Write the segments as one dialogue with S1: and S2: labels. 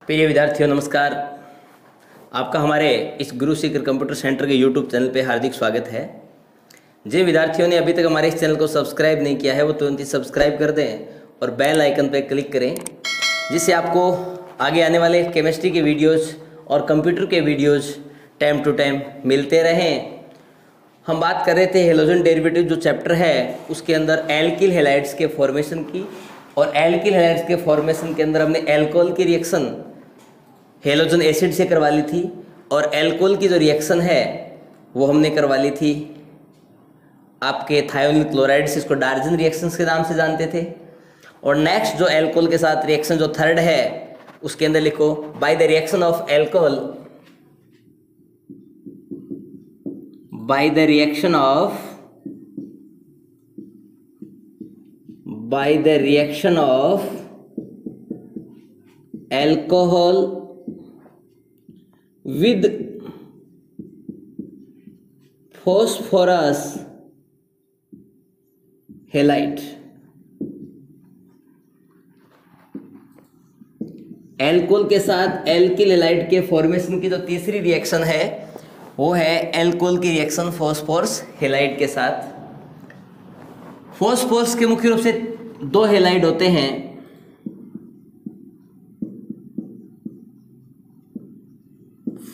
S1: प्रिय विद्यार्थियों नमस्कार। आपका हमारे इस गुरु सीकर कंप्यूटर सेंटर के यूट्यूब चैनल पे हार्दिक स्वागत है। जिन विद्यार्थियों ने अभी तक हमारे इस चैनल को सब्सक्राइब नहीं किया है वो तुरंत ही सब्सक्राइब कर दें और बेल आइकन पर क्लिक करें, जिससे आपको आगे आने वाले केमिस्ट्री के वीडियोज़ और कंप्यूटर के वीडियोज़ टाइम टू टाइम मिलते रहें। हम बात कर रहे थे हेलोजन डेरिवेटिव जो चैप्टर है उसके अंदर एल्किल हैलाइड्स के फॉर्मेशन की, और एल्किल हैलाइड्स के फॉर्मेशन के अंदर हमने एल्कोहल की रिएक्शन हेलोजन एसिड से करवा ली थी, और एल्कोहल की जो रिएक्शन है वो हमने करवा ली थी आपके थायोनिल क्लोराइड से, इसको डार्जन रिएक्शंस के नाम से जानते थे। और नेक्स्ट जो एल्कोहल के साथ रिएक्शन जो थर्ड है उसके अंदर लिखो bye the reaction of alcohol, by the reaction of alcohol with phosphorus halide, alcohol के साथ एल्किल हैलाइड के फॉर्मेशन की जो तीसरी रिएक्शन है वो है एल्कोहल की रिएक्शन फॉस्फोरस हैलाइड के साथ। फॉस्फोरस के मुख्य रूप से दो हैलाइड होते हैं,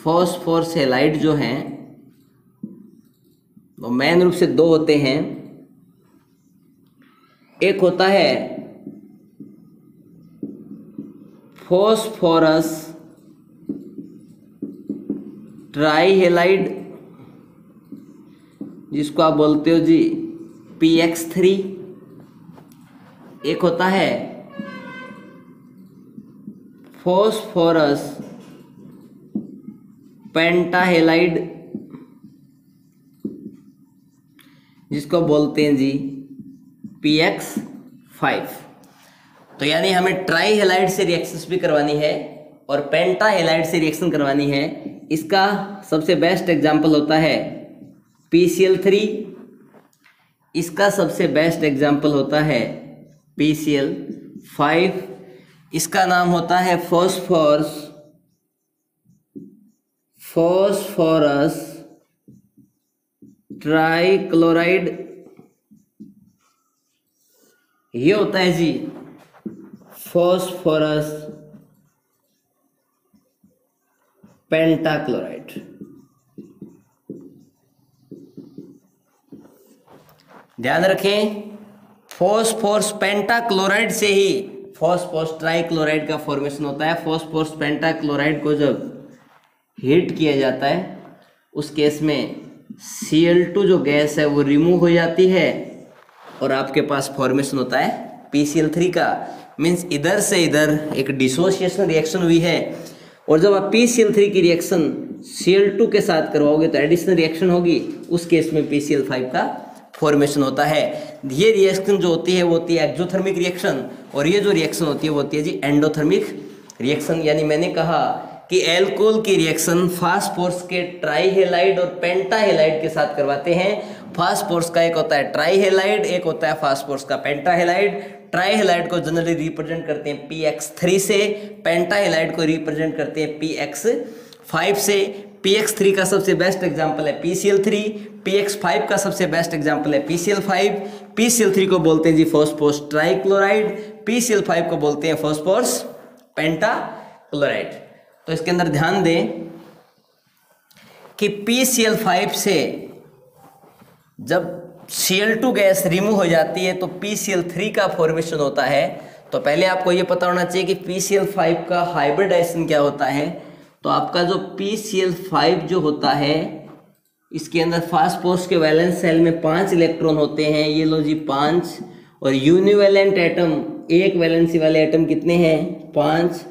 S1: फॉस्फोरस हैलाइड जो हैं वो मेन रूप से दो होते हैं। एक होता है फॉस्फोरस ट्राई हैलाइड, जिसको आप बोलते हो जी PX3। एक होता है फॉस्फोरस पेंटाहेलाइड, जिसको बोलते हैं जी PX5। तो यानी हमें ट्राई हैलाइड से रिएक्शंस भी करवानी है और पेंटाहेलाइड से रिएक्शन करवानी है। इसका सबसे बेस्ट एग्जाम्पल होता है PCl3, इसका सबसे बेस्ट एग्जाम्पल होता है PCl5, इसका नाम होता है फॉस्फोरस ट्राइक्लोराइड, ये होता है जी फॉस्फोरस पेंटाक्लोराइड। ध्यान रखें, फॉस्फोरस पेंटाक्लोराइड से ही फॉस्फोरस ट्राइक्लोराइड का फॉर्मेशन होता है। फॉस्फोरस पेंटाक्लोराइड को जब हीट किया जाता है उस केस में Cl2 जो गैस है वो रिमूव हो जाती है और आपके पास फॉर्मेशन होता है PCl3 का। मीन्स इधर से इधर एक डिसोसिएशन रिएक्शन हुई है, और जब आप PCl3 की रिएक्शन Cl2 के साथ करवाओगे तो एडिशनल रिएक्शन होगी, उस केस में PCl5 का फॉर्मेशन होता है। ये रिएक्शन जो होती है वो होती है एक्सोथर्मिक रिएक्शन, और ये जो रिएक्शन होती है वो होती है जी एंडोथर्मिक रिएक्शन। यानी मैंने कहा कि एल्कोहल की रिएक्शन फास्फोरस के ट्राईहेलाइड और पेंटाहेलाइड के साथ करवाते हैं। फास्फोरस का एक होता है ट्राईहेलाइड, एक होता है फास्फोरस का पेंटाहेलाइड। ट्राईहेलाइड को जनरली रिप्रेजेंट करते हैं PX3 से, पेंटाहेलाइड को रिप्रेजेंट करते हैं PX5 से। PX3 का सबसे बेस्ट एग्जाम्पल है PCl3, PX5 का सबसे बेस्ट एग्जाम्पल है PCl5। PCl3 को बोलते हैं जी फॉस्फोरस ट्राइक्लोराइड, PCl5 को बोलते हैं फॉस्फोरस पेंटाक्लोराइड। तो इसके अंदर ध्यान दें कि PCl5 से जब Cl2 गैस रिमूव हो जाती है तो PCl3 का फॉर्मेशन होता है। तो पहले आपको ये पता होना चाहिए कि PCl5 का हाइब्रिडाइजेशन क्या होता है। तो आपका जो PCl5 जो होता है इसके अंदर फास्फोरस के वैलेंस सेल में 5 इलेक्ट्रॉन होते हैं, ये लो जी 5, और यूनिवैलेंट एटम एक वैलेंसी वाले एटम कितने हैं 5,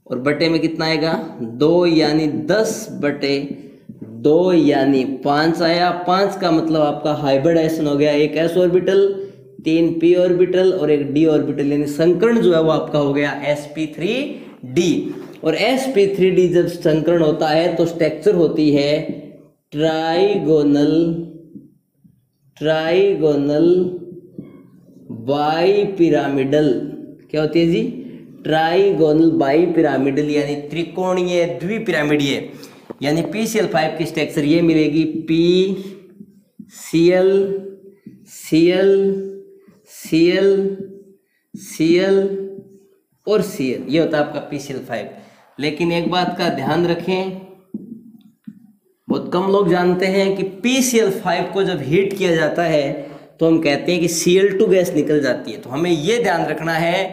S1: और बटे में कितना आएगा 2, यानी 10/2 यानी 5 आया। 5 का मतलब आपका हाइब्रिडाइजेशन हो गया, एक s ऑर्बिटल, 3 p ऑर्बिटल और एक d ऑर्बिटल, यानी संकरण जो है वो आपका हो गया sp3d। और sp3d जब संकरण होता है तो स्ट्रक्चर होती है ट्राइगोनल बाई पिरामिडल। क्या होती है जी ट्राइगोनल बाई पिरामिडल यानी त्रिकोणीय द्विपिरामिडीय यानी PCl5 की स्ट्रक्चर ये मिलेगी PCl Cl Cl Cl और Cl, ये होता है आपका PCl5। लेकिन एक बात का ध्यान रखें, बहुत कम लोग जानते हैं कि PCl5 को जब हीट किया जाता है तो हम कहते हैं कि Cl2 गैस निकल जाती है। तो हमें ये ध्यान रखना है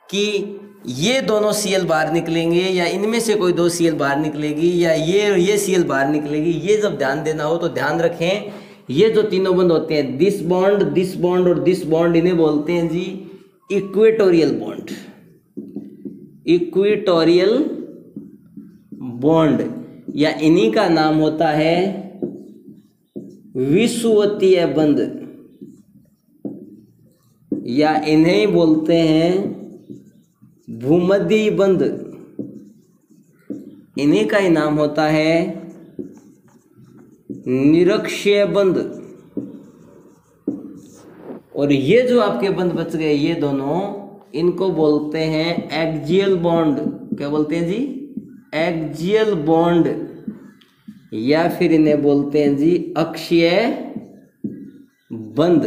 S1: कि ये दोनों Cl बाहर निकलेंगे या इनमें से कोई दो Cl बाहर निकलेगी या ये Cl बाहर निकलेगी। ये जब ध्यान देना हो तो ध्यान रखें, ये जो तीनों बंद होते हैं दिस बॉन्ड और दिस बॉन्ड, इन्हें बोलते हैं जी इक्वेटोरियल बॉन्ड। इक्वेटोरियल बॉन्ड या इन्हीं का नाम होता है विषुवतीय बंध या इन्हें बोलते हैं भूमध्यी बंध। इन्हीं का ही नाम होता है निरक्षीय बंध। और ये जो आपके बंध बच गए ये दोनों, इनको बोलते हैं एक्सियल बॉन्ड। क्या बोलते हैं जी? एक्सियल बॉन्ड या फिर इन्हें बोलते हैं जी अक्षीय बंध।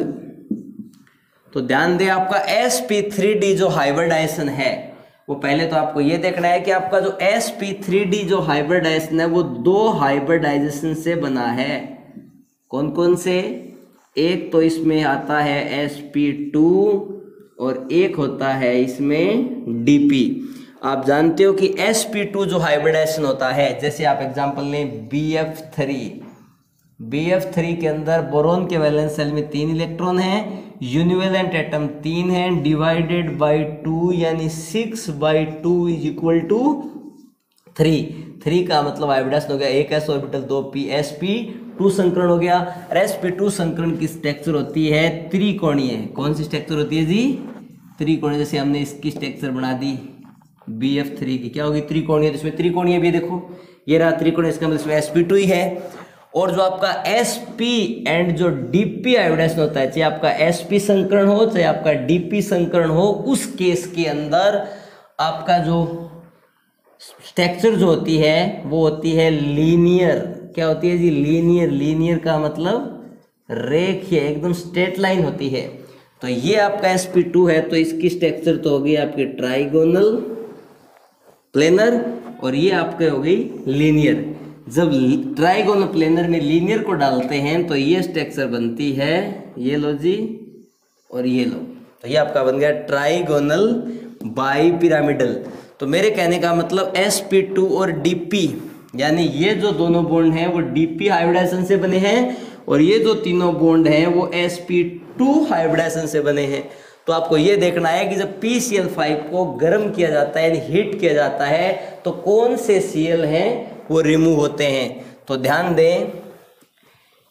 S1: तो ध्यान दें, आपका sp3d जो हाइब्रिडाइजेशन है वो पहले तो आपको ये देखना है कि आपका जो sp3d जो हाइब्रिडाइजेशन है वो दो हाइब्रिडाइजेशन से बना है। कौन कौन से? एक तो इसमें आता है sp2 और एक होता है इसमें dp। आप जानते हो कि sp2 जो हाइब्रिडाइजेशन होता है, जैसे आप एग्जांपल लें BF3 के अंदर बोरोन के वैलेंस शेल में 3 इलेक्ट्रॉन हैं, यूनिवेलेंट एटम 3 हैं, डिवाइडेड बाय 2 यानी 6/2 इज इक्वल टू 3 का मतलब हाइब्रिडाइजेशन हो गया। एक s ऑर्बिटल 2p sp2 संकरण हो गया। और sp2 संकरण की स्ट्रक्चर होती है त्रिकोणीय। कौन सी स्ट्रक्चर होती है जी? त्रिकोणीय। जैसे हमने इसकी स्ट्रक्चर बना दी BF3 की, क्या होगी? त्रिकोणीय। तो इसमें त्रिकोणीय भी देखो, ये रहा त्रिकोणीय, इसका मतलब इसमें sp2 ही है। और जो आपका sp एंड जो dp हाइब्रिडाइजेशन होता है, चाहे आपका sp संकरण हो चाहे आपका dp संकरण हो, उस केस के अंदर आपका जो स्ट्रक्चर जो होती है वो होती है लीनियर। क्या होती है जी? लीनियर। लीनियर का मतलब रेखीय, एकदम स्ट्रेट लाइन होती है। तो ये आपका sp2 है, तो इसकी स्ट्रक्चर तो होगी आपकी ट्राइगोनल प्लेनर और ये आपके हो गई लीनियर। जब ट्राइगोनल प्लेनर में लीनियर को डालते हैं तो ये स्ट्रक्चर बनती है, ये लो जी और ये लो, तो ये आपका बन गया ट्राइगोनल बाई पिरामिडल। तो मेरे कहने का मतलब sp2 और dp यानी ये जो दोनों बॉन्ड हैं वो dp हाइब्रिडाइजेशन से बने हैं और ये जो तीनों बॉन्ड हैं वो sp2 हाइब्रिडाइजेशन से बने हैं। तो आपको ये देखना है कि जब PCl5 को गर्म किया जाता है यानी हीट किया जाता है तो कौन से Cl हैं वो रिमूव होते हैं। तो ध्यान दें,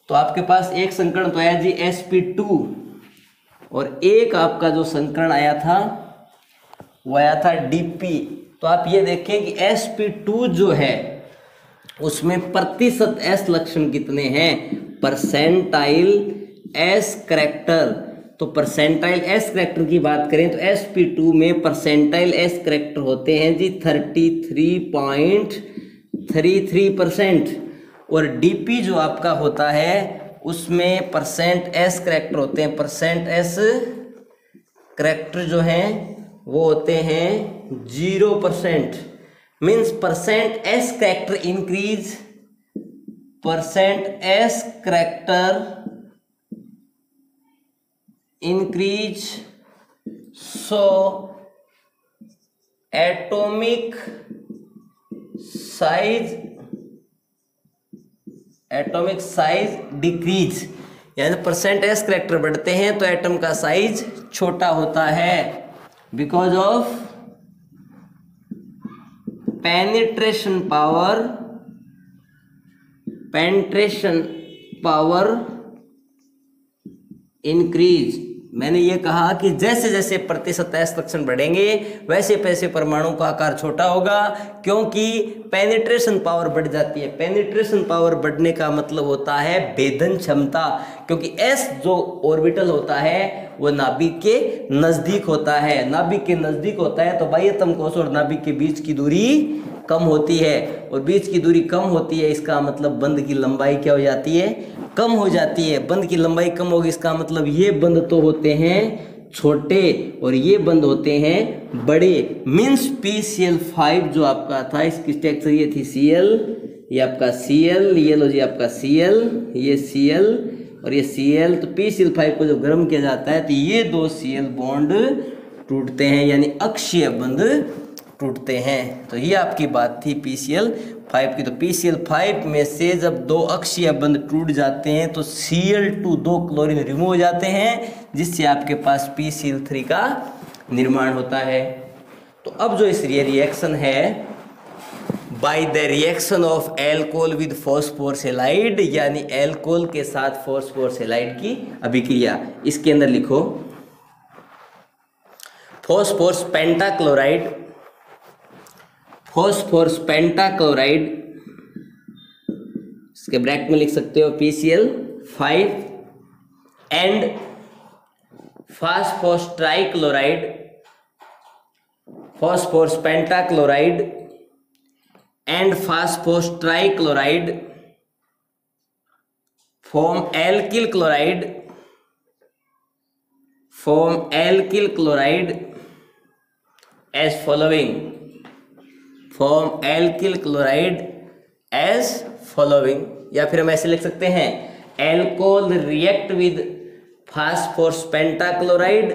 S1: तो आपके पास एक संकरण तो आया जी sp2 और एक आपका जो संकरण आया था वो आया था dp। तो आप ये देखें कि sp2 जो है उसमें प्रतिशत s लक्षण कितने हैं? Percentile s character. तो परसेंटाइल s करैक्टर की बात करें तो sp2 में परसेंटाइल s करैक्टर होते हैं जी 33.33% और dp जो आपका होता है उसमें परसेंट s करैक्टर होते हैं। परसेंट s करैक्टर जो हैं वो होते हैं 0%। Means percent s character increase, percent s character increase, so atomic size decrease. यानी परसेंट s करैक्टर बढ़ते हैं तो एटम का साइज छोटा होता है because of penetration power increase. मैंने ये कहा कि जैसे जैसे प्रतिशत s लक्षण बढ़ेंगे वैसे वैसे परमाणु का आकार छोटा होगा, क्योंकि पेनिट्रेशन पावर बढ़ जाती है। पेनिट्रेशन पावर बढ़ने का मतलब होता है भेदन क्षमता, क्योंकि s जो ऑर्बिटल होता है वो नाभिक के नजदीक होता है। नाभिक के नजदीक होता है तो बाह्यतम कोश और नाभिक के बीच की दूरी कम होती है, और बीच की दूरी कम होती है इसका मतलब बंध की लंबाई क्या हो जाती है, कम हो जाती है। बंध की लंबाई कम होगी इसका मतलब ये बंध तो होते हैं छोटे और ये बंद होते हैं बड़े। मीन्स PCl5 जो आपका था, इसकी स्ट्रक्चर ये थी Cl, ये आपका Cl, ये लो जी आपका Cl, ये Cl और ये Cl। तो PCl5 को जब गर्म किया जाता है तो ये दो Cl बॉन्ड टूटते हैं, यानी अक्षीय बंध टूटते हैं। तो ये आपकी बात थी PCl5 की। तो PCl5 में से जब दो अक्षीय बंध टूट जाते हैं तो Cl2 दो क्लोरीन रिमूव हो जाते हैं, जिससे आपके पास PCl3 का निर्माण होता है। तो अब जो इस रिएक्शन है, by the reaction of alcohol with phosphorus halide, यानी एल्कोहल के साथ फॉस्फोरस हैलाइड की अभिक्रिया, इसके अंदर लिखो फॉस्फोरस पेंटाक्लोराइड, फॉस्फोरस पेंटाक्लोराइड, इसके ब्रैकेट में लिख सकते हो PCl5 and phosphorus trichloride, phosphorus pentachloride and phosphorus trichloride form alkyl chloride, form alkyl chloride as following, form alkyl chloride as following. या फिर हम ऐसे लिख सकते हैं alcohol react with phosphorus pentachloride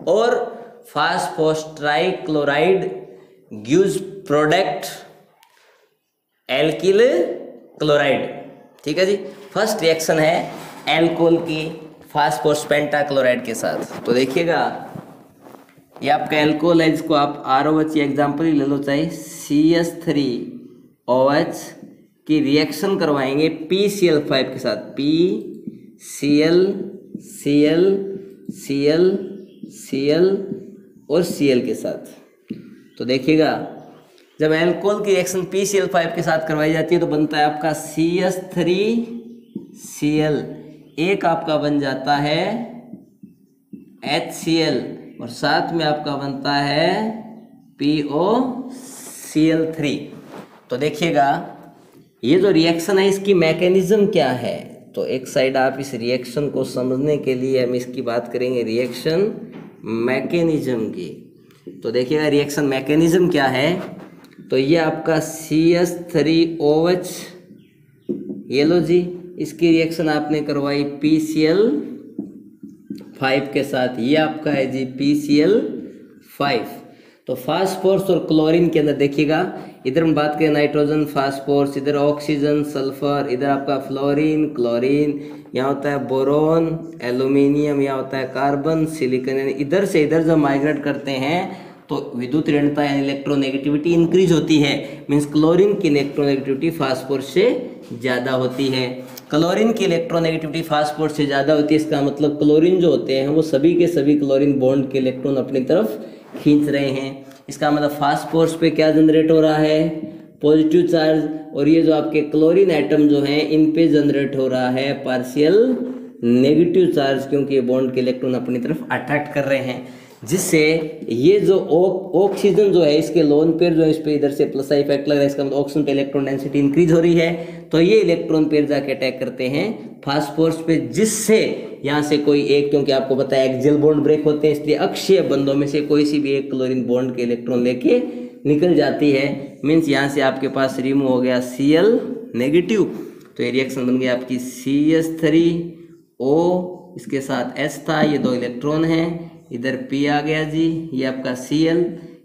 S1: और phosphorus trichloride gives product alkyl chloride. ठीक है जी, फर्स्ट रिएक्शन है एल्कोहल की फास्फोरस पेंटाक्लोराइड के साथ। तो देखिएगा ये आपका एल्कोहल है, जिसको आप ROH एग्जाम्पल ही ले लो, चाहे CH3OH की रिएक्शन करवाएंगे PCl5 के साथ, PCl, Cl, Cl, Cl और Cl के साथ। तो देखिएगा जब एल्कोहल की रिएक्शन PCl5 के साथ करवाई जाती है तो बनता है आपका CH3Cl, एक आपका बन जाता है HCl और साथ में आपका बनता है POCl3। तो देखिएगा ये जो रिएक्शन है इसकी मैकेनिज्म क्या है, तो एक साइड आप इस रिएक्शन को समझने के लिए हम इसकी बात करेंगे रिएक्शन मैकेनिज्म की। तो देखिएगा रिएक्शन मैकेनिज्म क्या है, तो ये आपका CH3OH, ये लो जी, इसकी रिएक्शन आपने करवाई PCl5 के साथ, ये आपका है जी PCl5। तो फास्फोरस और क्लोरीन के अंदर देखिएगा, इधर हम बात करें नाइट्रोजन फास्फोरस, इधर ऑक्सीजन सल्फर, इधर आपका फ्लोरीन क्लोरीन, यहाँ होता है बोरोन एल्यूमिनियम, यहाँ होता है कार्बन सिलिकॉन। यानी इधर से इधर जब माइग्रेट करते हैं तो विद्युत ऋणता यानी इलेक्ट्रोनेगेटिविटी इंक्रीज होती है। मीन्स क्लोरीन की इलेक्ट्रोनेगेटिविटी फास्फोरस से ज़्यादा होती है। क्लोरीन की इलेक्ट्रोनेगेटिविटी फास्फोरस से ज़्यादा होती है, इसका मतलब क्लोरीन जो होते हैं वो सभी के सभी क्लोरीन बॉन्ड के इलेक्ट्रॉन अपनी तरफ खींच रहे हैं। इसका मतलब फास्फोरस पे क्या जनरेट हो रहा है, पॉजिटिव चार्ज, और ये जो आपके क्लोरीन एटम जो हैं इन पे जनरेट हो रहा है पार्शियल नेगेटिव चार्ज, क्योंकि ये बॉन्ड के इलेक्ट्रॉन अपनी तरफ अट्रैक्ट कर रहे हैं, जिससे ये जो ऑक्सीजन जो है इसके लोन पेयर जो है इस पे इधर से प्लस आई इफेक्ट लग रहा है, इसका मतलब ऑक्सीजन पे इलेक्ट्रॉन डेंसिटी इंक्रीज हो रही है, तो ये इलेक्ट्रॉन पेयर जाके अटैक करते हैं फास्फोरस पे, जिससे यहाँ से कोई एक, क्योंकि आपको पता है एक्सियल बॉन्ड ब्रेक होते हैं, इसलिए अक्षीय बंधों में से कोई सी भी एक क्लोरीन बॉन्ड के इलेक्ट्रॉन लेके निकल जाती है। मीन्स यहाँ से आपके पास रिमूव हो गया Cl नेगेटिव, तो ये रिएक्शन बन गई आपकी CH3O, इसके साथ H था, ये दो इलेक्ट्रॉन हैं, इधर P आ गया जी, ये आपका Cl,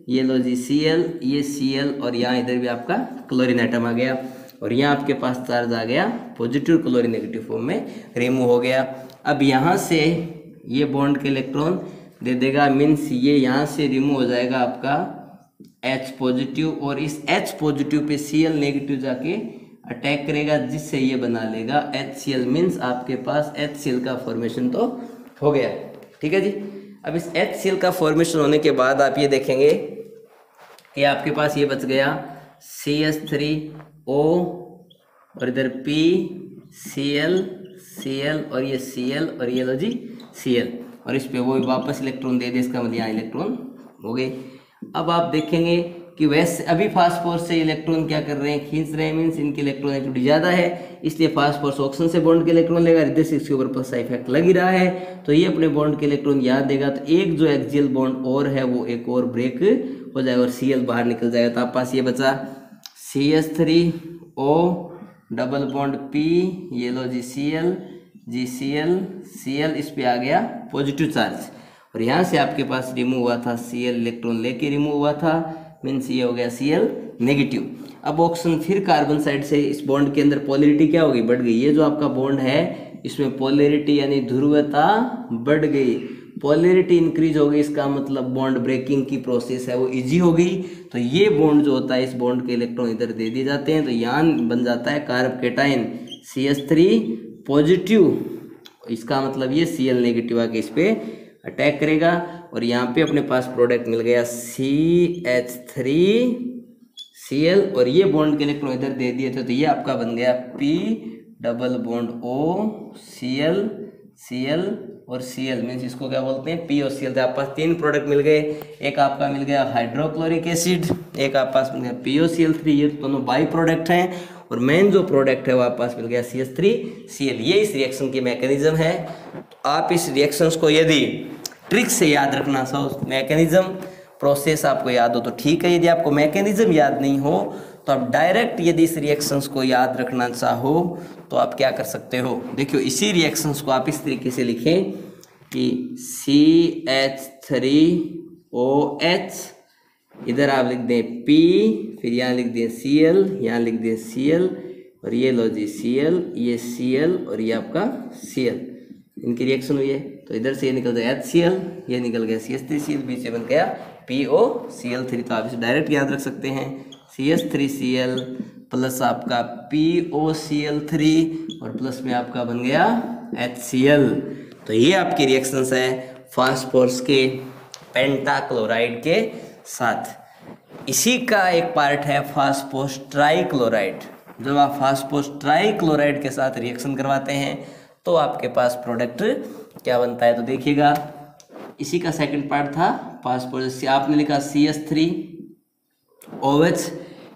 S1: ये लो जी Cl, ये Cl, और यहाँ इधर भी आपका क्लोरीन एटम आ गया, और यहाँ आपके पास चार्ज आ गया पॉजिटिव क्लोरीन नेगेटिव फॉर्म में रिमूव हो गया। अब यहाँ से ये बॉन्ड के इलेक्ट्रॉन दे देगा, मीन्स ये यहाँ से रिमूव हो जाएगा आपका H पॉजिटिव, और इस H positive pay Cl negative जाके अटैक करेगा, जिससे ये बना लेगा HCl। मीन्स आपके पास HCl का फॉर्मेशन तो हो गया। ठीक है जी, अब इस HCl का फॉर्मेशन होने के बाद आप ये देखेंगे कि आपके पास ये बच गया CH3O और इधर P Cl और ये Cl और ये लो जी Cl, और इस पे वो वापस इलेक्ट्रॉन दे दे, इसका मतलब यहाँ इलेक्ट्रॉन हो गए। अब आप देखेंगे कि वैसे अभी फास्फोरस से इलेक्ट्रॉन क्या कर रहे हैं, खींच रहे हैं, मीन्स इनकी इलेक्ट्रॉन एक्टिविटी ज़्यादा है, इसलिए फास्फोरस ऑक्सीजन से बॉन्ड के इलेक्ट्रॉन लेगा, इधर से इसके ऊपर प्लस इफेक्ट लग ही रहा है, तो ये अपने बॉन्ड के इलेक्ट्रॉन याद देगा, तो एक जो एक्सियल बॉन्ड और है वो एक और ब्रेक हो जाएगा और Cl बाहर निकल जाएगा। तो आप पास ये बचा CH3O डबल बॉन्ड P, ये लो जी Cl, इस पे आ गया पॉजिटिव चार्ज, और यहाँ से आपके पास रिमूव हुआ था Cl, इलेक्ट्रॉन लेके रिमूव हुआ था, मीन्स ये हो गया Cl नेगेटिव। अब ऑक्सीजन फिर कार्बन साइड से इस बॉन्ड के अंदर पोलैरिटी क्या हो गई, बढ़ गई। ये जो आपका बॉन्ड है इसमें पोलैरिटी यानी ध्रुवता बढ़ गई, पोलैरिटी इंक्रीज हो गई, इसका मतलब बॉन्ड ब्रेकिंग की प्रोसेस है वो इजी हो गई। तो ये बॉन्ड जो होता है, इस बॉन्ड के इलेक्ट्रॉन इधर दे दिए जाते हैं, तो यहाँ बन जाता है कार्ब केटाइन CH3 पॉजिटिव, इसका मतलब ये Cl नेगेटिव आके इस पे अटैक करेगा, और यहाँ पे अपने पास प्रोडक्ट मिल गया CH3Cl, और ये बॉन्ड के इलेक्ट्रॉन इधर दे दिए थे, तो ये आपका बन गया P double bond O Cl और Cl, मीन्स इसको क्या बोलते हैं P और Cl। तो आपके पास तीन प्रोडक्ट मिल गए, एक आपका मिल गया हाइड्रोक्लोरिक एसिड, एक आपके पास मिल गया POCl3, ये दोनों बाई प्रोडक्ट हैं, और मेन जो प्रोडक्ट है वो आपके पास मिल गया CH3Cl। ये इस रिएक्शन की मैकेनिज्म है। तो आप इस रिएक्शंस को यदि ट्रिक से याद रखना चाहो, मैकेनिज्म प्रोसेस आपको याद हो तो ठीक है, यदि आपको मैकेनिज्म याद नहीं हो तो आप डायरेक्ट यदि इस रिएक्शंस को याद रखना चाहो तो आप क्या कर सकते हो, देखियो इसी रिएक्शंस को आप इस तरीके से लिखें कि CH3OH, इधर आप लिख दें P, फिर यहाँ लिख दें Cl, यहाँ लिख दें Cl, और ये लो जी Cl, ये Cl और ये आपका Cl, इनकी रिएक्शन हुई है, तो इधर से ये निकल जाएगा HCl, ये निकल गया CH3Cl, बीच में बन गया POCl3। तो आप इसे डायरेक्ट याद रख सकते हैं, CH3Cl प्लस आपका POCl3 और प्लस में आपका बन गया HCl। तो ये आपकी रिएक्शंस है फास्फोरस के पेंटाक्लोराइड के साथ। इसी का एक पार्ट है फास्फोरस ट्राइक्लोराइड। जब आप फास्फोरस ट्राइक्लोराइड के साथ रिएक्शन करवाते हैं तो आपके पास प्रोडक्ट क्या बनता है, तो देखिएगा इसी का सेकंड पार्ट था फास्फोरस से, आपने लिखा CH3OH,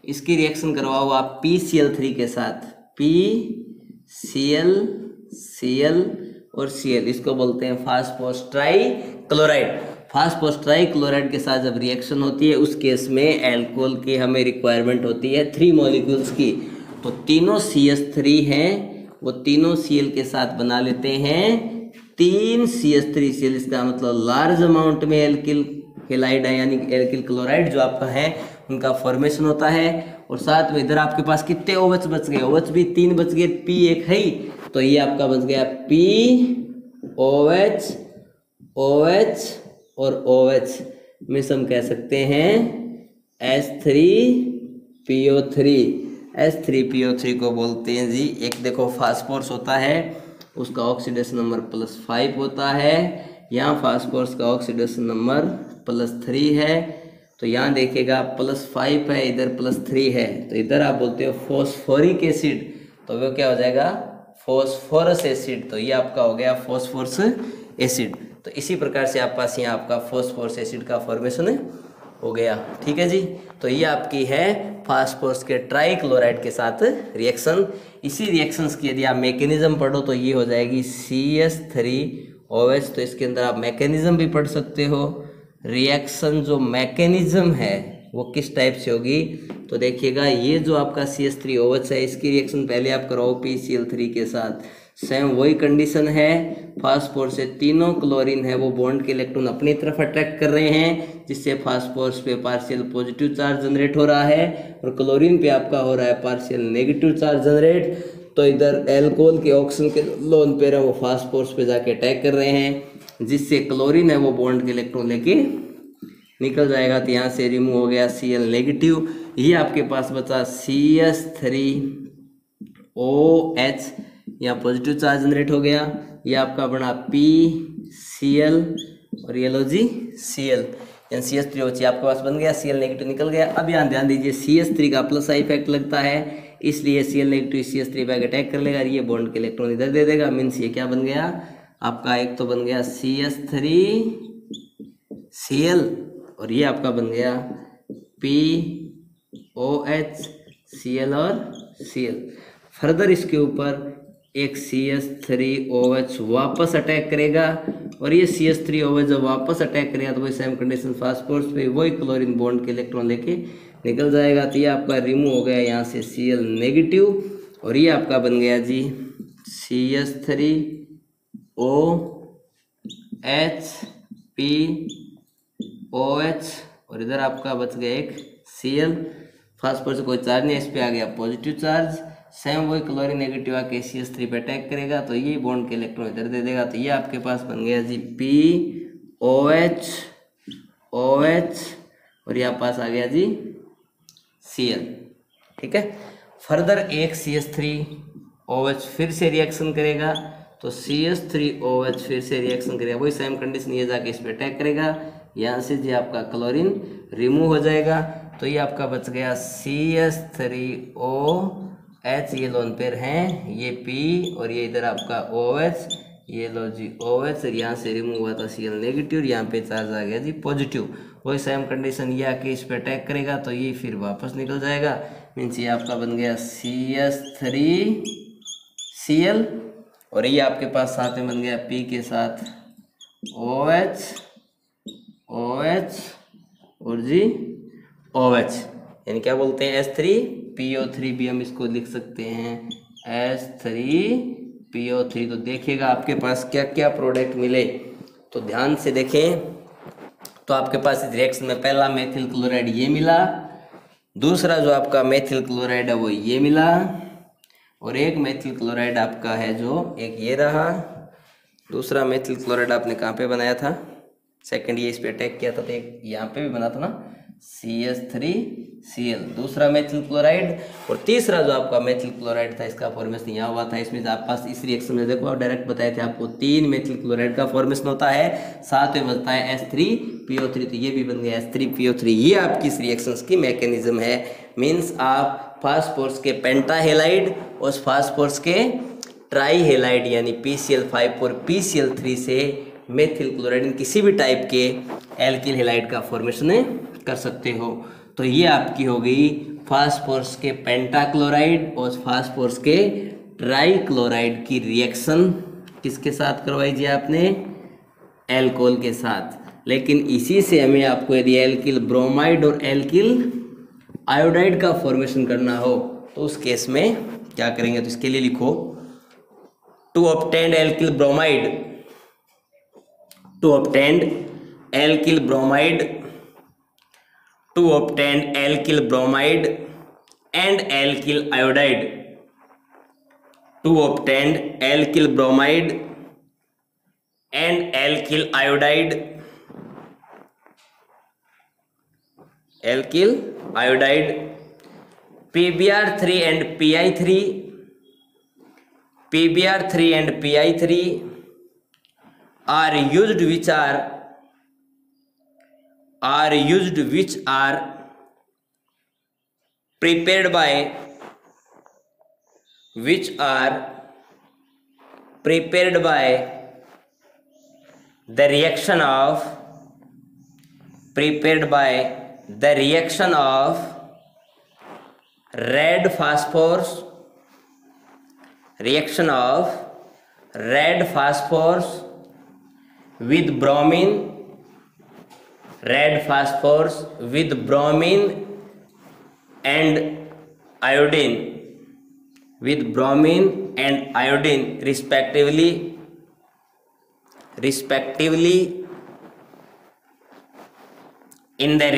S1: इसकी रिएक्शन करवाओ आप PCl3 के साथ, PCl और Cl, इसको बोलते हैं फास्फोरस ट्राइक्लोराइड। फास्फोरस ट्राइक्लोराइड के साथ जब रिएक्शन होती है उस केस में एल्कोहल की हमें रिक्वायरमेंट होती है 3 मॉलिक्यूल्स की, तो तीनों CH3 हैं वो तीनों Cl के साथ बना लेते हैं 3 CH3Cl, इसका मतलब लार्ज अमाउंट में एल्किल हेलाइड है, यानी एल्किल क्लोराइड जो आपका है उनका फॉर्मेशन होता है। और साथ में इधर आपके पास कितने OH बच गए, OH भी 3 बच गए, P एक है ही, तो ये आपका बच गया POH, OH और OH में हम कह सकते हैं H3PO3 को बोलते हैं जी। एक देखो फास्फोरस होता है उसका ऑक्सीडेशन नंबर +5 होता है, यहाँ फास्फोरस का ऑक्सीडेशन नंबर +3 है, तो यहाँ देखिएगा +5 है, इधर +3 है, तो इधर आप बोलते हो फॉस्फोरिक एसिड, तो वो क्या हो जाएगा फॉस्फोरस एसिड, तो ये आपका हो गया फॉस्फोरस एसिड। तो इसी प्रकार से आप पास यहाँ आपका फॉस्फोरस एसिड का फॉर्मेशन हो गया, ठीक है जी। तो ये आपकी है फास्फोरस के ट्राइक्लोराइड के साथ रिएक्शन। इसी रिएक्शंस की यदि आप मैकेनिज्म पढ़ो तो ये हो जाएगी CH3OH, तो इसके अंदर आप मैकेनिज्म भी पढ़ सकते हो। रिएक्शन जो मैकेनिज्म है वो किस टाइप से होगी, तो देखिएगा ये जो आपका CH3OH है इसकी रिएक्शन पहले आप कराओ PCl3 के साथ, सेम वही कंडीशन है, फास्फोरस से तीनों क्लोरीन है वो बॉन्ड के इलेक्ट्रॉन अपनी तरफ अट्रैक्ट कर रहे हैं, जिससे फास्फोरस पे पार्शियल पॉजिटिव चार्ज जनरेट हो रहा है और क्लोरीन पे आपका हो रहा है पार्शियल नेगेटिव चार्ज जनरेट। तो इधर एल्कोहल के ऑक्सीजन के लोन पेयर है वो फास्फोरस पे जाके अटैक कर रहे हैं, जिससे क्लोरीन है वो बॉन्ड के इलेक्ट्रॉन लेके निकल जाएगा, तो यहाँ से रिमूव हो गया Cl नेगेटिव। ये आपके पास बचा CH3OH, यहाँ पॉजिटिव चार्ज जनरेट हो गया, ये आपका बना PCl और ये लो जी Cl। NCH3OH आपके पास बन गया, Cl नेगेटिव निकल गया। अब यहाँ ध्यान दीजिए CH3 का प्लस आई इफेक्ट लगता है, इसलिए Cl नेगेटिव CH3 पे अटैक कर लेगा, ये बॉन्ड के इलेक्ट्रॉन इधर दे देगा। मीन्स ये क्या बन गया आपका, एक तो बन गया CH3Cl और ये आपका बन गया POH Cl और Cl। फर्दर इसके ऊपर एक CH3OH वापस अटैक करेगा और ये CH3OH जब वापस अटैक करेगा तो वही सेम कंडीशन फास्फोरस पे वही क्लोरीन बॉन्ड के इलेक्ट्रॉन लेके निकल जाएगा। तो ये आपका रिमूव हो गया यहाँ से Cl नेगेटिव और ये आपका बन गया जी CH3OH POH और इधर आपका बच गया एक Cl। फास्फोरस कोई चार्ज नहीं, इस पे आ गया पॉजिटिव चार्ज, सेम वही क्लोरीन नेगेटिव आके CH3 पे अटैक करेगा तो ये बॉन्ड के इलेक्ट्रॉन इधर दे देगा। तो ये आपके पास बन गया जी POH OH और यहाँ पास आ गया जी Cl। ठीक है, फर्दर एक CH3OH फिर से रिएक्शन करेगा तो CH3OH फिर से रिएक्शन करेगा, वही सेम कंडीशन, ये जाके इस पे अटैक करेगा, यहाँ से जी आपका क्लोरीन रिमूव हो जाएगा। तो ये आपका बच गया CH3OH, ये लोन पेयर हैं, ये P और ये इधर आपका OH, ये लो जी OH और यहाँ से रिमूव हुआ था Cl नेगेटिव, यहाँ पे चार्ज आ गया जी पॉजिटिव, वही सेम कंडीशन, ये आके इस पे अटैक करेगा तो ये फिर वापस निकल जाएगा। मीन्स ये आपका बन गया CH3Cl और ये आपके पास साथ में बन गया P के साथ OH OH और जी OH, यानी क्या बोलते हैं H3PO3 भी हम इसको लिख सकते हैं H3PO3। तो देखिएगा आपके पास क्या क्या प्रोडक्ट मिले, तो ध्यान से देखें। तो आपके पास इस रिएक्शन में पहला मेथिल क्लोराइड ये मिला, दूसरा जो आपका मेथिल क्लोराइड है वो ये मिला और एक मेथिल क्लोराइड आपका है जो एक ये रहा। दूसरा मेथिल क्लोराइड आपने कहाँ पे बनाया था, सेकंड ये इस पे अटैक किया था तो एक यहाँ पे भी बना था ना CH3Cl, दूसरा मेथिल क्लोराइड। और तीसरा जो आपका मेथिल क्लोराइड था इसका फॉर्मेशन यहाँ हुआ था। इसमें आप पास इस रिएक्शन में देखो डायरेक्ट बताए थे आपको 3 मेथिल क्लोराइड का फॉर्मेशन होता है, साथ में बनता है H3PO3, तो ये भी बन गया H3PO3। ये आपकी इस रिएक्शंस की मैकेनिज्म है। मीन्स आप फास्फोरस के पेंटाहेलाइड और फास्फोरस के ट्राईहेलाइड यानी PCl5 और PCl3 से मेथिल क्लोराइड किसी भी टाइप के एल्किल हेलाइड का फॉर्मेशन कर सकते हो। तो ये आपकी हो गई फास्फोरस के पेंटाक्लोराइड और फास्फोरस के ट्राईक्लोराइड की रिएक्शन किसके साथ करवाई जी आपने, एल्कोहल के साथ। लेकिन इसी से हमें आपको यदि एल्किल ब्रोमाइड और एल्किल आयोडाइड का फॉर्मेशन करना हो तो उस केस में क्या करेंगे, तो इसके लिए लिखो to obtain alkyl bromide, to obtain alkyl bromide, to obtain alkyl bromide and alkyl iodide, to obtain alkyl bromide and alkyl iodide, alkyl iodide, PBr3 and PI3, PBr3 and PI3 are used which are prepared by the reaction of red phosphorus with bromine, and iodine respectively in the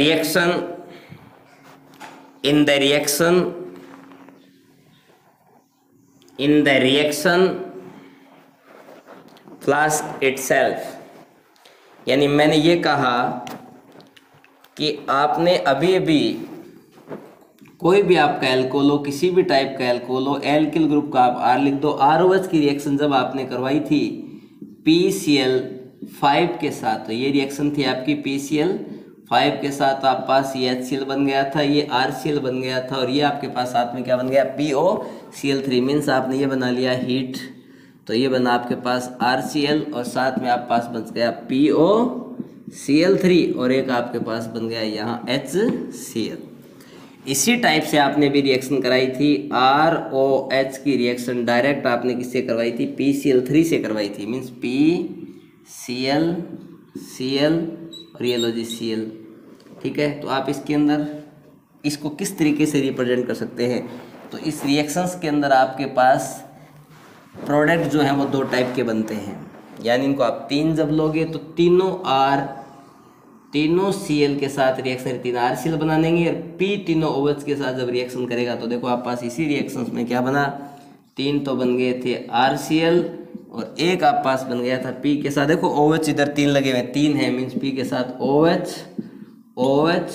S1: reaction flask itself। यानी मैंने ये कहा कि आपने अभी कोई भी आपका एल्कोहल हो, किसी भी टाइप का एल्कोहल हो, एल्किल ग्रुप का आप R लिख दो। ROH की रिएक्शन जब आपने करवाई थी PCl5 के साथ, तो ये रिएक्शन थी आपकी PCl5 5 के साथ आप पास ये HCl बन गया था, ये RCl बन गया था, और ये आपके पास साथ में क्या बन गया, POCl3 मीन्स आपने ये बना लिया हीट, तो ये बना आपके पास RCl और साथ में आप पास बच गया POCl3 और एक आपके पास बन गया यहाँ HCl। इसी टाइप से आपने भी रिएक्शन कराई थी ROH की रिएक्शन डायरेक्ट आपने किससे करवाई थी, PCl3 से करवाई थी, मीन्स PCl Cl और ये लो जी Cl। ठीक है, तो आप इसके अंदर इसको किस तरीके से रिप्रेजेंट कर सकते हैं, तो इस रिएक्शंस के अंदर आपके पास प्रोडक्ट जो है वो दो टाइप के बनते हैं, यानी इनको आप तीन जब लोगे तो तीनों Cl के साथ रिएक्शन 3 RCl बना देंगे, और P तीनों OH के साथ जब रिएक्शन करेगा तो देखो आप पास इसी रिएक्शंस में क्या बना, 3 तो बन गए थे RCl और एक आप पास बन गया था P के साथ। देखो OH इधर 3 लगे हुए, 3 है मीन्स P के साथ OH और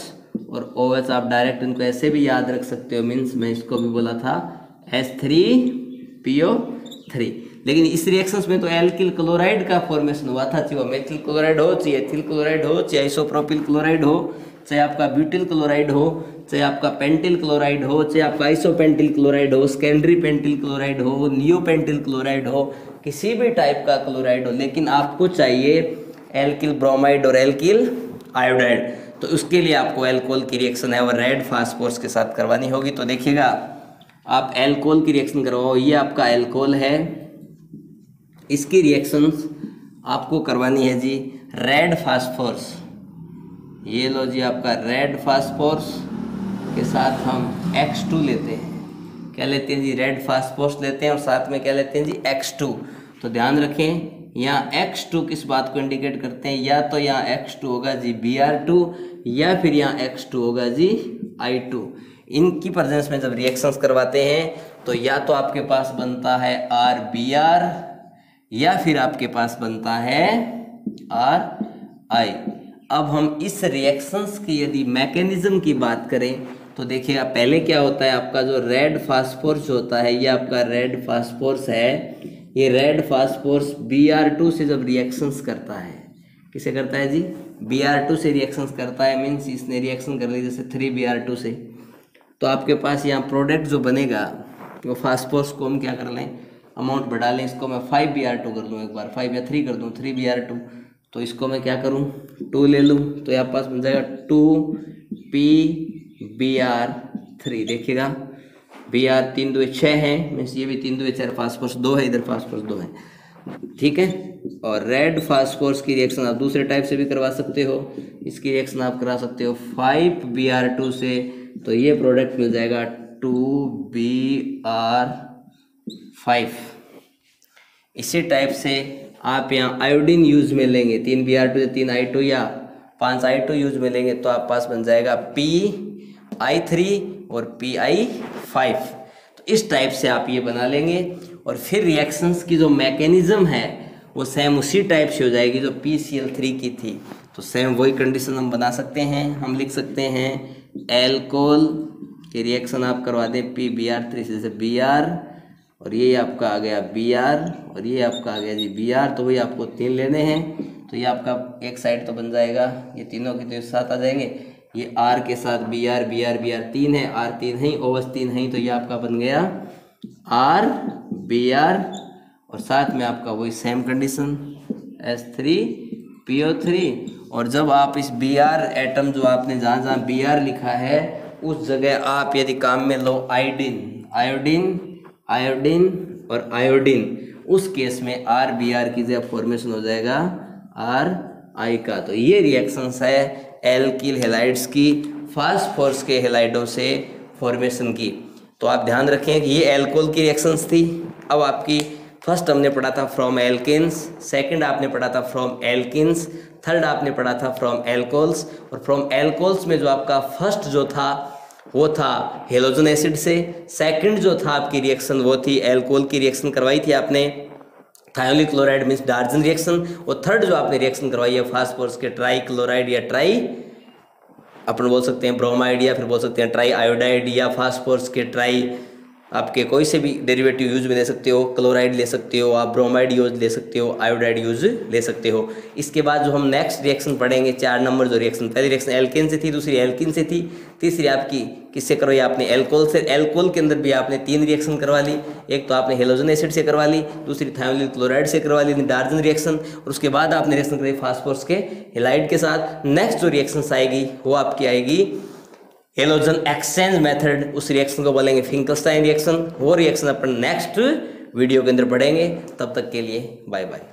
S1: OH आप डायरेक्ट इनको ऐसे भी याद रख सकते हो, मीन्स मैं इसको भी बोला था H3PO3। लेकिन इस रिएक्शंस में तो एल्किल क्लोराइड का फॉर्मेशन हुआ था, चाहे वो मेथिल क्लोराइड हो, चाहे एथिल क्लोराइड हो, चाहे आइसोप्रोपिल क्लोराइड हो, चाहे आपका ब्यूटिल क्लोराइड हो, चाहे आपका पेंटिल क्लोराइड हो, चाहे आपका आइसोपेंटिल क्लोराइड हो, सेकेंडरी पेंटिल क्लोराइड हो, नियोपेंटिल क्लोराइड हो, किसी भी टाइप का क्लोराइड हो, लेकिन आपको चाहिए एल्किल ब्रोमाइड और एल्किल आयोडाइड, तो उसके लिए आपको एल्कोहल की रिएक्शन है वो रेड फास्फोरस के साथ करवानी होगी। तो देखिएगा आप एल्कोहल की रिएक्शन करवाओ, ये आपका एल्कोहल है, इसकी रिएक्शंस आपको करवानी है जी रेड फास्फोरस, ये लो जी आपका रेड फास्फोरस के साथ हम X2 लेते हैं, क्या लेते हैं जी, रेड फास्फोरस लेते हैं और साथ में क्या लेते हैं जी X2। तो ध्यान रखें यहाँ X2 किस बात को इंडिकेट करते हैं, या तो यहाँ X2 होगा जी Br2 या फिर यहाँ X2 होगा जी I2। इनकी प्रेजेंस में जब रिएक्शंस करवाते हैं तो या तो आपके पास बनता है RBr या फिर आपके पास बनता है RI। अब हम इस रिएक्शंस की यदि मैकेनिज्म की बात करें तो देखिएगा पहले क्या होता है, आपका जो रेड फास्फोरस होता है, ये आपका रेड फास्फोरस है, ये रेड फास्फोरस Br2 से जब रिएक्शंस करता है, किसे करता है जी, Br2 से रिएक्शंस करता है, मीन्स इसने रिएक्शन कर ली जैसे 3Br2 से, तो आपके पास यहाँ प्रोडक्ट जो बनेगा वो फास्फोरस को हम क्या कर लें, अमाउंट बढ़ा लें, इसको मैं 5Br2 कर लूँ, एक बार 5 या 3 कर दूँ, 3Br2, तो इसको मैं क्या करूँ 2 ले लूँ, तो यहाँ पास बन जाएगा 2PBr3। देखिएगा Br 3 2 6 है, मीन्स ये भी 3 2 4, फास्फोरस 2 है, इधर फास्फोरस 2 है, ठीक है। और रेड फास्फोरस की रिएक्शन आप दूसरे टाइप से भी करवा सकते हो, इसकी रिएक्शन आप करा सकते हो 5Br2 से, तो ये प्रोडक्ट मिल जाएगा 2Br5। इसी टाइप से आप यहाँ आयोडीन यूज में लेंगे, 3Br2 से 3I2 या 5I2 यूज में लेंगे तो आप पास बन जाएगा PI3 और PI5। तो इस टाइप से आप ये बना लेंगे और फिर रिएक्शंस की जो मैकेनिज्म है वो सेम उसी टाइप से हो जाएगी जो PCl3 की थी, तो सेम वही कंडीशन हम बना सकते हैं। हम लिख सकते हैं एल्कोहल की रिएक्शन आप करवा दें PBr3 से Br, और ये आपका आ गया Br और ये आपका आ गया जी Br, तो वही आपको 3 लेने हैं, तो ये आपका एक साइड तो बन जाएगा, ये तीनों के तो साथ आ जाएंगे, ये R के साथ Br 3 है, R 3 है, OH 3 है, तो ये आपका बन गया R Br और साथ में आपका वही सेम कंडीशन H3PO3। और जब आप इस Br एटम जो आपने जहाँ Br लिखा है उस जगह आप यदि काम में लो आयोडीन और आयोडीन, उस केस में RBr की जगह फॉर्मेशन हो जाएगा RI का। तो ये रिएक्शंस है एल्किल हैलाइड्स की फास्फोरस के हैलाइडों से फॉर्मेशन की। तो आप ध्यान रखें कि ये एल्कोहल की रिएक्शंस थी। अब आपकी फर्स्ट हमने पढ़ा था फ्रॉम एल्किन्स, सेकंड आपने पढ़ा था फ्रॉम एल्किन्स, थर्ड आपने पढ़ा था फ्रॉम एल्कोहल्स, और फ्रॉम एल्कोहल्स में जो आपका फर्स्ट जो था वो था हेलोजन एसिड से, सेकंड जो था आपकी रिएक्शन वो थी एल्कोहल की रिएक्शन करवाई थी आपने थायोलिक क्लोराइड मीन्स डार्जन रिएक्शन, और थर्ड जो आपने रिएक्शन करवाई है फास्फोरस के ट्राई क्लोराइड या ट्राई अपन बोल सकते हैं ब्रोमाइड या फिर बोल सकते हैं ट्राई आयोडाइड या फास्फोरस के ट्राई आपके कोई से भी डेरिवेटिव यूज में ले सकते हो, क्लोराइड ले सकते हो, आप ब्रोमाइड यूज ले सकते हो, आयोडाइड यूज ले सकते हो। इसके बाद जो हम नेक्स्ट रिएक्शन पढ़ेंगे 4 नंबर जो रिएक्शन, पहली रिएक्शन एल्केन से थी, दूसरी एल्किन से थी, तीसरी आपकी किससे करवाई आपने एल्कोहल से। एल्कोहल के अंदर भी आपने 3 रिएक्शन करवा ली, एक तो आपने हेलोजन एसिड से करवा ली, दूसरी थायोलिन क्लोराइड से करवा ली डार्जन रिएक्शन, और उसके बाद आपने रिएक्शन कराई फास्फोरस के हेलाइड के साथ। नेक्स्ट जो रिएक्शन आएगी वो आपकी आएगी हेलोजन एक्सचेंज मेथड, उस रिएक्शन को बोलेंगे फिंकलस्टाइन रिएक्शन। वो रिएक्शन अपन नेक्स्ट वीडियो के अंदर पढ़ेंगे। तब तक के लिए बाय बाय।